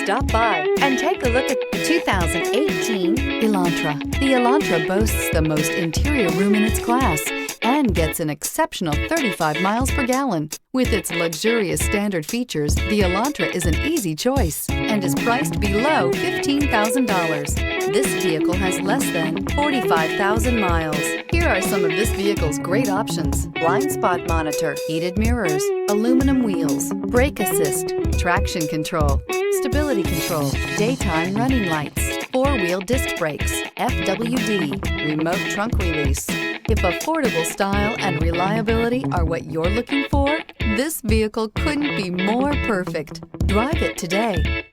Stop by and take a look at the 2018 Elantra. The Elantra boasts the most interior room in its class and gets an exceptional 35 miles per gallon. With its luxurious standard features, the Elantra is an easy choice and is priced below $15,000. This vehicle has less than 45,000 miles. Here are some of this vehicle's great options: blind spot monitor, heated mirrors, aluminum wheels, brake assist, traction control, stability control, daytime running lights, four-wheel disc brakes, FWD, remote trunk release. If affordable style and reliability are what you're looking for, this vehicle couldn't be more perfect. Drive it today.